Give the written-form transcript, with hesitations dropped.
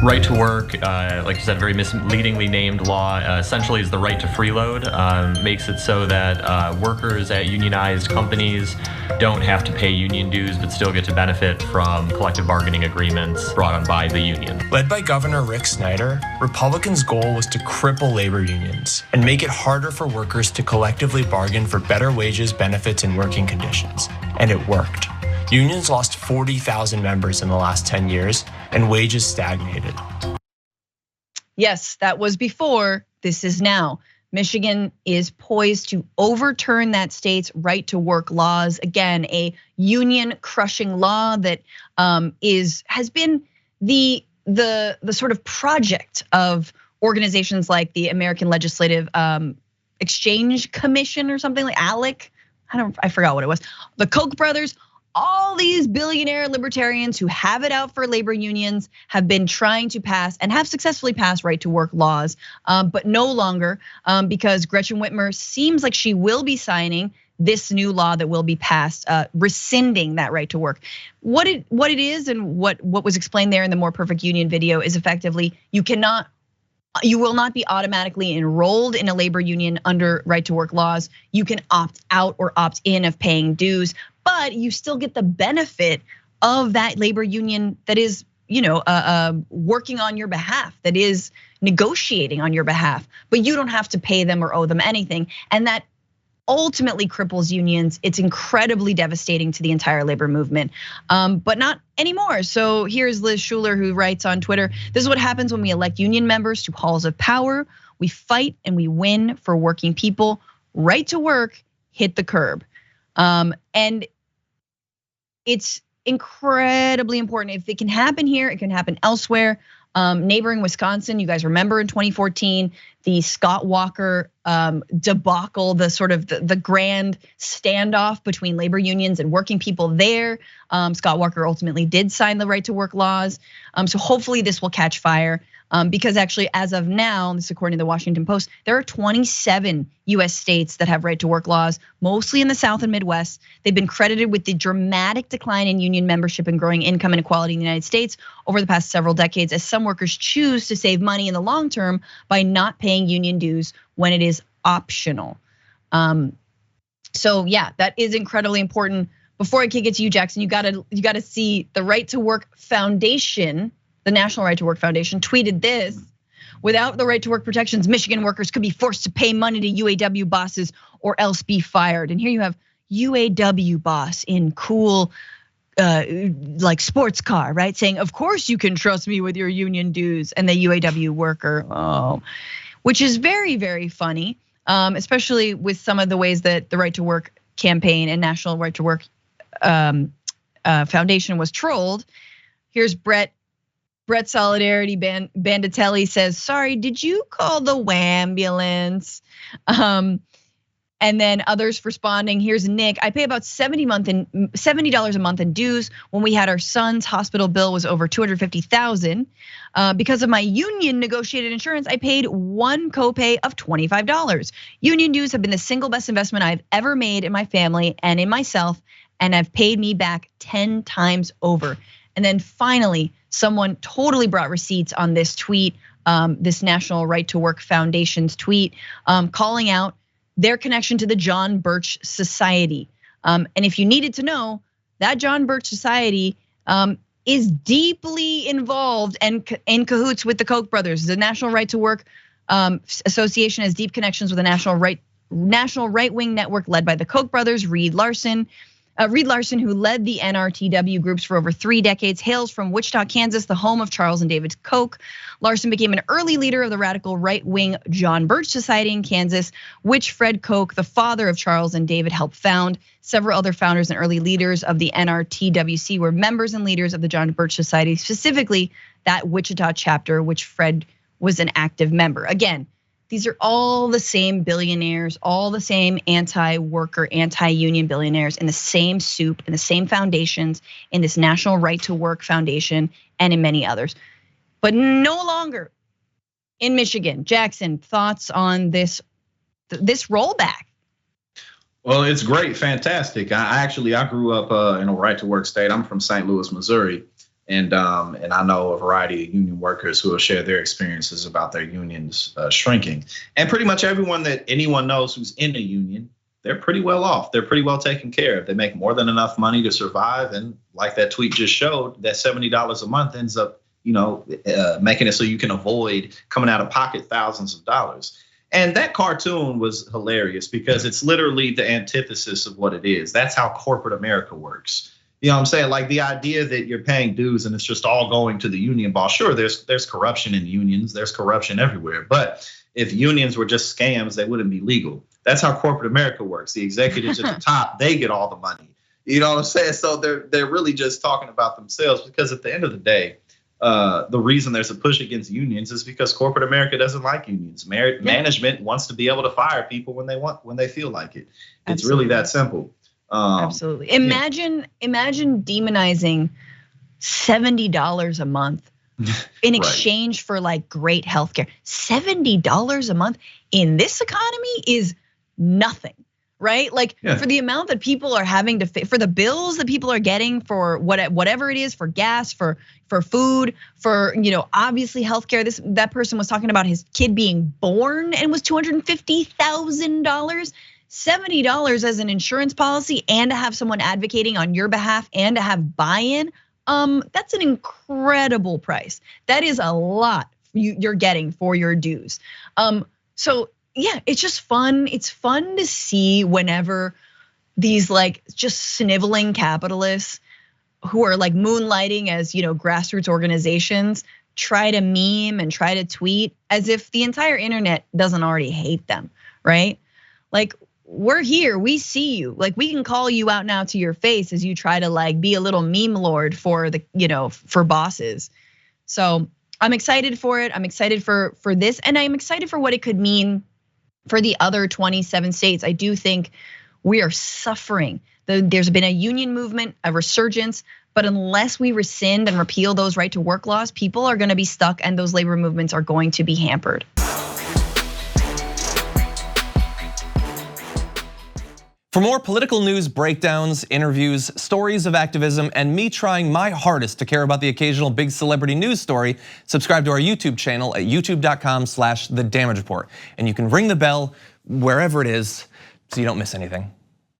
Right to work, like you said, very misleadingly named law, essentially is the right to freeload. Makes it so that workers at unionized companies don't have to pay union dues, but still get to benefit from collective bargaining agreements brought on by the union. Led by Governor Rick Snyder, Republicans' goal was to cripple labor unions and make it harder for workers to collectively bargain for better wages, benefits, and working conditions. And it worked. Unions lost 40,000 members in the last 10 years, and wages stagnated. Yes, that was before. This is now. Michigan is poised to overturn that state's right to work laws. Again, a union crushing law that has been the sort of project of organizations like the American Legislative Exchange Commission or something like ALEC. I forgot what it was. The Koch brothers. All these billionaire libertarians who have it out for labor unions have been trying to pass and have successfully passed right to work laws, but no longer because Gretchen Whitmer seems like she will be signing this new law that will be passed, rescinding that right to work. What it is and what was explained there in the More Perfect Union video is effectively you will not be automatically enrolled in a labor union under right to work laws. You can opt out or opt in of paying dues, but you still get the benefit of that labor union that is, working on your behalf, that is negotiating on your behalf, but you don't have to pay them or owe them anything. And that ultimately cripples unions. It's incredibly devastating to the entire labor movement, but not anymore. So here's Liz Schuler, who writes on Twitter, "This is what happens when we elect union members to halls of power. We fight and we win for working people. Right to work, hit the curb." And it's incredibly important. If it can happen here, it can happen elsewhere. Neighboring Wisconsin, you guys remember in 2014, the Scott Walker debacle, the sort of the grand standoff between labor unions and working people there. Scott Walker ultimately did sign the right to work laws. So hopefully this will catch fire. Because actually, as of now, this is according to the Washington Post, there are 27 US states that have right to work laws, mostly in the South and Midwest. They've been credited with the dramatic decline in union membership and growing income inequality in the United States over the past several decades, as some workers choose to save money in the long term by not paying union dues when it is optional. So yeah, that is incredibly important. Before I kick it to you, Jackson, you gotta see the Right to Work Foundation. The National Right to Work Foundation tweeted this: "Without the right to work protections, Michigan workers could be forced to pay money to UAW bosses or else be fired." And here you have UAW boss in cool, like sports car, right? Saying, "Of course you can trust me with your union dues." And the UAW worker, which is very, very funny, especially with some of the ways that the Right to Work campaign and National Right to Work Foundation was trolled. Here's Brett Solidarity Banditelli says, "Sorry, did you call the WAMbulance?" And then others responding, here's Nick, "I pay about $70 a month in dues. When we had our son's hospital bill was over $250,000. Because of my union negotiated insurance, I paid one copay of $25. Union dues have been the single best investment I've ever made in my family and in myself, and have paid me back 10 times over." And then finally, someone totally brought receipts on this tweet, this National Right to Work Foundation's tweet, calling out their connection to the John Birch Society. And if you needed to know, that John Birch Society is deeply involved and in cahoots with the Koch brothers. The National Right to Work Association has deep connections with the National Right-Wing Network led by the Koch brothers, Reed Larson, who led the NRTW groups for over 3 decades, hails from Wichita, Kansas, the home of Charles and David Koch. Larson became an early leader of the radical right-wing John Birch Society in Kansas, which Fred Koch, the father of Charles and David, helped found. Several other founders and early leaders of the NRTWC were members and leaders of the John Birch Society, specifically that Wichita chapter, which Fred was an active member. Again, these are all the same billionaires, all the same anti-worker, anti-union billionaires in the same soup, in the same foundations, in this National Right to Work Foundation, and in many others. But no longer in Michigan. Jackson, thoughts on this rollback? Well, it's great, fantastic. I grew up in a right to work state. I'm from St. Louis, Missouri. And I know a variety of union workers who will share their experiences about their unions shrinking. And pretty much everyone that anyone knows who's in a union, they're pretty well off. They're pretty well taken care of. They make more than enough money to survive. And like that tweet just showed, that $70 a month ends up, making it so you can avoid coming out of pocket thousands of dollars. And that cartoon was hilarious because it's literally the antithesis of what it is. That's how corporate America works. You know what I'm saying? Like the idea that you're paying dues and it's just all going to the union boss. Sure, there's corruption in unions. There's corruption everywhere. But if unions were just scams, they wouldn't be legal. That's how corporate America works. The executives at the top, they get all the money. You know what I'm saying? So they're really just talking about themselves because at the end of the day, the reason there's a push against unions is because corporate America doesn't like unions. Management wants to be able to fire people when they feel like it. It's really that simple. Absolutely. Imagine demonizing $70 a month in exchange for like great healthcare. $70 a month in this economy is nothing, right? Like for the amount that people are having to for the bills that people are getting for whatever it is, for gas, for food, for obviously healthcare. That person was talking about his kid being born and was $250,000. $70 as an insurance policy and to have someone advocating on your behalf and to have buy-in, that's an incredible price. That is a lot you're getting for your dues. So yeah, it's just fun. It's fun to see whenever these like just sniveling capitalists who are like moonlighting as grassroots organizations try to meme and try to tweet as if the entire internet doesn't already hate them, right? Like, we're here, we see you. Like, we can call you out now to your face as you try to like be a little meme lord for the, for bosses. So I'm excited for it. I'm excited for this, and I'm excited for what it could mean for the other 27 states. I do think we are suffering. There's been a union movement, a resurgence, but unless we rescind and repeal those right to work laws, people are gonna be stuck and those labor movements are going to be hampered. For more political news, breakdowns, interviews, stories of activism, and me trying my hardest to care about the occasional big celebrity news story, subscribe to our YouTube channel at youtube.com/thedamagereport. And you can ring the bell wherever it is so you don't miss anything.